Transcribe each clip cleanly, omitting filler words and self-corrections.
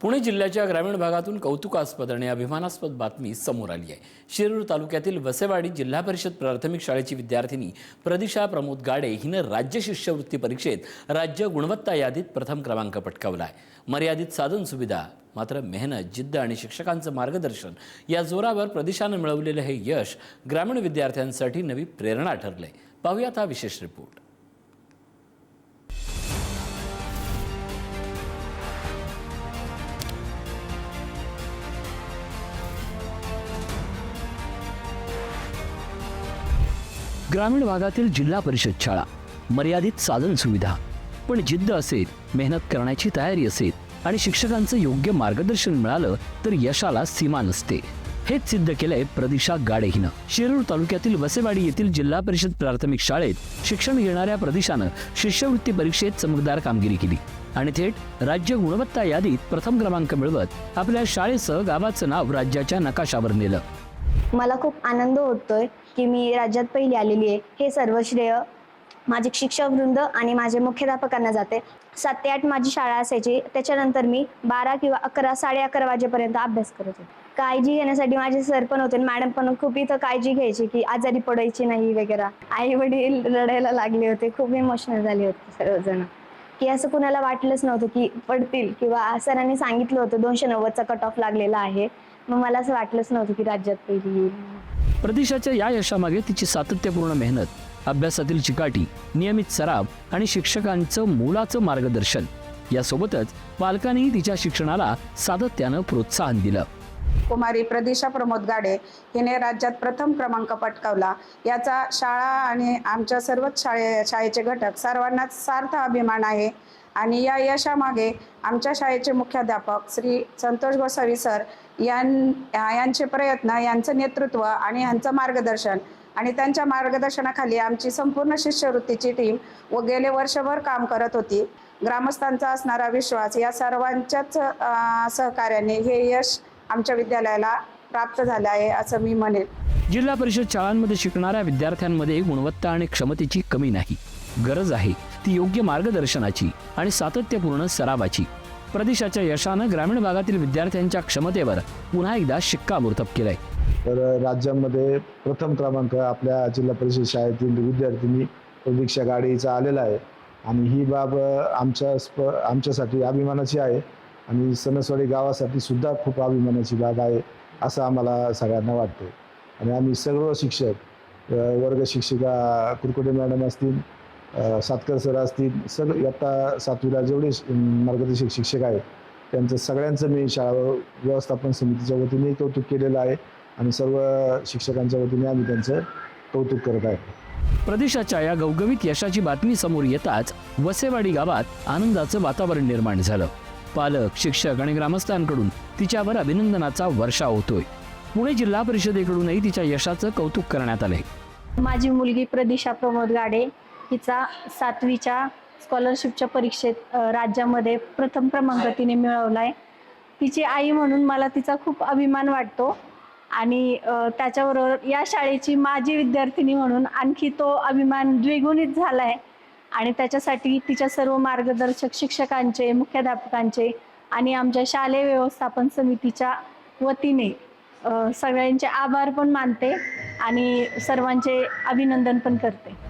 पुणे जिल्ह्याच्या ग्रामीण भागातून कौतुकास्पद आणि अभिमानास्पद बातमी समोर आली आहे। शिरूर तालुक्यातील वसेवाडी जिल्हा परिषद प्राथमिक शाळेची विद्यार्थिनी प्रदिशा प्रमोद गाडे हिने राज्य शिष्यवृत्ती परीक्षेत राज्य गुणवत्ता यादीत प्रथम क्रमांक पटकावला आहे। मर्यादित साधन सुविधा, मात्र मेहनत, जिद्द आणि शिक्षकांचं मार्गदर्शन या जोरावर प्रदिशाने मिळवलेलं हे यश ग्रामीण विद्यार्थ्यांसाठी नवी प्रेरणा ठरलंय। पाहूयात हा विशेष रिपोर्ट। ग्रामीण भागातील जिल्हा परिषद शाळा, मर्यादित साधन सुविधा, पण जिद्द असेल, मेहनत करण्याची तयारी असेल आणि शिक्षकांचं योग्य मार्गदर्शन मिळालं तर यशाला सीमा नसते। हेच सिद्ध केलंय प्रदिशा गाडे हिनं। शिरूर तालुक्यातील वसेवाडी येथील जिल्हा परिषद प्राथमिक शाळेत शिक्षण घेणाऱ्या प्रदिशानं शिष्यवृत्ती परीक्षेत चमकदार कामगिरी केली आणि थेट राज्य गुणवत्ता यादीत प्रथम क्रमांक मिळवत आपल्या शाळेसह गावाचं नाव राज्याच्या नकाशावर नेलं। मला खूप आनंद होतोय की मी राज्यात पहिली आलेली आहे। हे सर्व श्रेय माझे शिक्षक वृंद आणि माझे मुख्याध्यापकांना जाते। 7 ते 8 माझी शाळा असायची, त्याच्यानंतर मी 12 किंवा 11, 11:30 वाजेपर्यंत अभ्यास करत होते। काळजी घेण्यासाठी माझे सर पण होते, मॅडम पण खूप इथं काळजी घ्यायची की आजारी पडायची नाही वगैरे। आई वडील रडायला लागले होते, खूप इमोशनल झाले होते सर्वजण, की असं कुणाला वाटलंच नव्हतं की पडतील, किंवा सरांनी सांगितलं होतं 290चा कट ऑफ लागलेला आहे, मग मला असं वाटलंच नव्हतं की राज्यात पहिली येईल। प्रदिशाच्या या यशामागे तिची सातत्यपूर्ण मेहनत, अभ्यासातील चिकाटी, नियमित सराव आणि शिक्षकांचं मोलाचं मार्गदर्शन यासोबतच पालकांनी तिच्या शिक्षणाला सातत्यानं प्रोत्साहन दिलं। कुमारी प्रदिशा प्रमोद गाडे हिने राज्यात प्रथम क्रमांक पटकावला, याचा शाळा आणि आमच्या सर्वच शाळेचे घटक सर्वांनाच सार्थ अभिमान आहे। आणि या यशामागे आमच्या शाळेचे मुख्याध्यापक श्री संतोष गोसावी सर यांचे प्रयत्न, यांचं नेतृत्व आणि यांचं मार्गदर्शन आणि त्यांच्या मार्गदर्शनाखाली आमची संपूर्ण शिष्यवृत्तीची टीम गेले वर्षभर काम करत होती। ग्रामस्थांचा असणारा विश्वास या सर्वांच्याच सहकार्याने हे यश आमच्या विद्यालयाला प्राप्त झाले आहे असं मी म्हणेन। जिल्हा परिषद शाळांमध्ये शिकणाऱ्या विद्यार्थ्यांमध्ये गुणवत्ता आणि क्षमतेची कमी नाही, गरज आहे ती योग्य मार्गदर्शनाची आणि सातत्यपूर्ण सरावाची। प्रदिशाच्या यशानं ग्रामीण भागातील विद्यार्थ्यांच्या क्षमतेवर पुन्हा एकदा शिक्कामोर्तब केलंय। तर राज्यामध्ये प्रथम क्रमांक आपल्या जिल्हा परिषद शाळेतील विद्यार्थिनी प्रदिशा गाडे हिचा आलेला आहे आणि ही बाब आमच्यासाठी अभिमानाची आहे आणि सणसवाडी गावासाठी सुद्धा खूप अभिमानाची बाब आहे असं आम्हाला सगळ्यांना वाटतं। आणि आम्ही सर्व शिक्षक, वर्ग शिक्षिका कुरकुटे मॅडम असतील, सातकर सर असतील, सगळे इयत्ता 7वीला जेवढे मार्गदर्शक शिक्षक आहेत त्यांचं सगळ्यांचं मी शाळा व्यवस्थापन समितीच्या वतीने कौतुक केलेलं आहे आणि सर्व शिक्षकांच्या वतीने आम्ही त्यांचं कौतुक करत आहे। प्रदिशाच्या या गवगवीत यशाची बातमी समोर येताच वसेवाडी गावात आनंदाचं वातावरण निर्माण झालं। पालक, शिक्षक आणि ग्रामस्थांकडून तिच्यावर अभिनंदनाचा वर्षाव होतोय। पुणे जिल्हा परिषदेकडूनही तिच्या यशाचं कौतुक करण्यात आलंय। माझी मुलगी प्रदिशा प्रमोद गाडे हिचा 7वीच्या स्कॉलरशिपच्या परीक्षेत राज्यामध्ये प्रथम क्रमांक तिने मिळवलाय। तिची आई म्हणून मला तिचा खूप अभिमान वाटतो आणि त्याच्याबरोबर या शाळेची माझी विद्यार्थिनी म्हणून आणखी तो अभिमान द्विगुणित झालाय। आणि त्याच्यासाठी तिच्या सर्व मार्गदर्शक शिक्षकांचे, मुख्याध्यापकांचे आणि आमच्या शालेय व्यवस्थापन समितीच्या वतीने सगळ्यांचे आभार पण मानते आणि सर्वांचे अभिनंदन पण करते।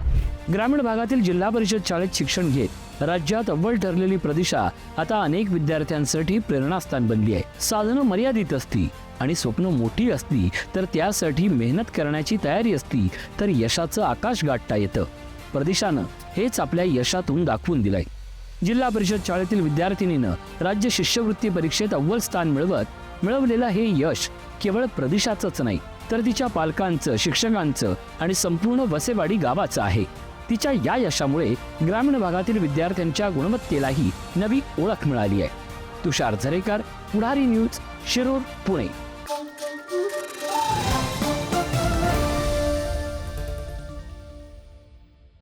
ग्रामीण भागातील जिल्हा परिषद शाळेत शिक्षण घेत राज्यात अव्वल ठरलेली प्रदिशा आता अनेक विद्यार्थ्यांसाठी प्रेरणास्थान बनली आहे। साधनं मर्यादित असती आणि स्वप्न मोठी असली तर त्यासाठी मेहनत करण्याची तयारी असती तर यशाचं आकाश गाठता येतं। प्रदिशानं हेच आपल्या यशातून दाखवून दिलंय। जिल्हा परिषद शाळेतील विद्यार्थिनीनं राज्य शिष्यवृत्ती परीक्षेत अव्वल स्थान मिळवलेलं हे यश केवळ प्रदिशाचंच नाही तर तिच्या पालकांचं, शिक्षकांचं आणि संपूर्ण वसेवाडी गावाचं आहे। तिच्या या यशामुळे ग्रामीण भागातील विद्यार्थ्यांच्या गुणवत्तेलाही नवी ओळख मिळाली आहे। तुषार झरेकर, पुढारी न्यूज, शिरूर, पुणे।